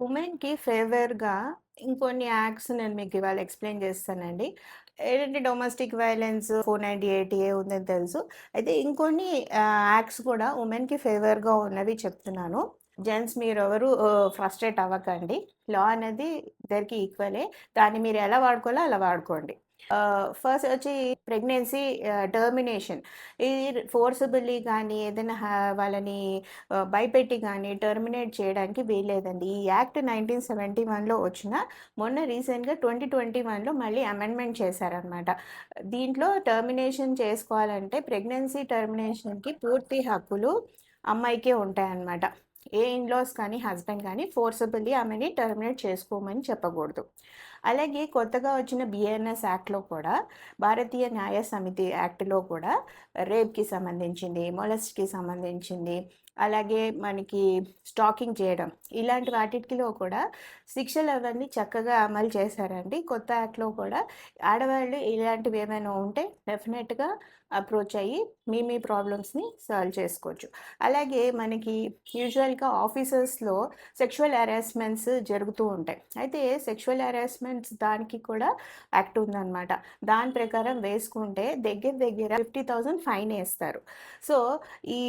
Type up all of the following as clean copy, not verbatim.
ఉమెన్‌కి ఫేవర్‌గా ఇంకొన్ని యాక్ట్స్ నేను మీకు ఇవాళ ఎక్స్‌ప్లెయిన్ చేస్తానండి. ఏంటంటే డొమెస్టిక్ వయలెన్స్ 498 ఏ ఉందని తెలుసు. అయితే ఇంకొన్ని యాక్ట్స్ కూడా ఉమెన్‌కి ఫేవర్‌గా ఉన్నవి చెప్తున్నాను. జెంట్స్ మీరెవరు ఫ్రస్ట్రేట్ అవ్వకండి. లా అనేది ఇద్దరికీ ఈక్వలే. దాన్ని మీరు ఎలా వాడుకోవాలో అలా వాడుకోండి. ఫస్ట్ వచ్చి ప్రెగ్నెన్సీ టర్మినేషన్. ఇది ఫోర్సిబుల్లీ గానీ ఏదైనా వాళ్ళని భయపెట్టి గానీ టెర్మినేట్ చేయడానికి వీల్లేదండి. ఈ యాక్ట్ 1971లో వచ్చిన మొన్న రీసెంట్‌గా 2021లో మళ్ళీ అమెండ్‌మెంట్ చేశారనమాట. దీంట్లో టెర్మినేషన్ చేసుకోవాలంటే ప్రెగ్నెన్సీ టెర్మినేషన్‌కి పూర్తి హక్కులు అమ్మాయికే ఉంటాయన్నమాట. ఏ ఇన్‌లాస్ కానీ, హస్బెండ్ కానీ ఫోర్సిబుల్లీ ఆమెని టెర్మినేట్ చేసుకోమని చెప్పకూడదు. అలాగే కొత్తగా వచ్చిన బిఎన్ఎస్ యాక్ట్‌లో కూడా భారతీయ న్యాయ సమితి యాక్ట్‌లో కూడా రేప్‌కి సంబంధించింది, మొలెస్ట్‌కి సంబంధించింది, అలాగే మనకి స్టాకింగ్ చేయడం ఇలాంటి వాటిలో కూడా శిక్షలు అవన్నీ చక్కగా అమలు చేశారండి. కొత్త యాక్ట్‌లో కూడా ఆడవాళ్ళు ఇలాంటివి ఏమైనా ఉంటే డెఫినెట్‌గా అప్రోచ్ అయ్యి మీ ప్రాబ్లమ్స్‌ని సాల్వ్ చేసుకోవచ్చు. అలాగే మనకి యూజువల్‌గా ఆఫీసెస్‌లో సెక్షువల్ హెరాస్మెంట్స్ జరుగుతూ ఉంటాయి. అయితే సెక్షువల్ హెరాస్మెంట్స్ దానికి కూడా యాక్ట్ ఉందనమాట. దాని ప్రకారం వేసుకుంటే దగ్గర దగ్గర 50,000 ఫైన్ ఏస్తారు. సో, ఈ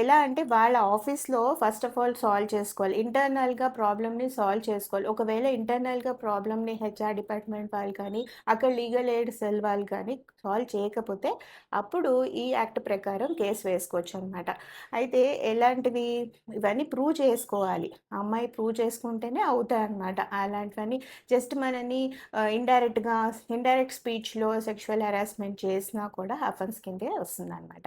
ఎలా అంటే వాళ్ళ ఆఫీస్‌లో ఫస్ట్ ఆఫ్ ఆల్ సాల్వ్ చేసుకోవాలి. ఇంటర్నల్‌గా ప్రాబ్లమ్‌ని సాల్వ్ చేసుకోవాలి. ఒకవేళ ఇంటర్నల్‌గా ప్రాబ్లమ్‌ని హెచ్ఆర్ డిపార్ట్‌మెంట్ వాళ్ళు కానీ, అక్కడ లీగల్ ఎయిడ్ సెల్ వాళ్ళు కానీ సాల్వ్ చేయకపోతే అప్పుడు ఈ యాక్ట్ ప్రకారం కేస్ వేసుకోవచ్చనమాట. అయితే ఎలాంటివి ఇవన్నీ ప్రూవ్ చేసుకోవాలి. ఆ అమ్మాయి ప్రూవ్ చేసుకుంటేనే అవుతాయన్నమాట. అలాంటివన్నీ జస్ట్ మనని ఇండైరెక్ట్ స్పీచ్‌లో సెక్షువల్ హెరాస్మెంట్ చేసినా కూడా అఫెన్స్ కిందే వస్తుందన్నమాట.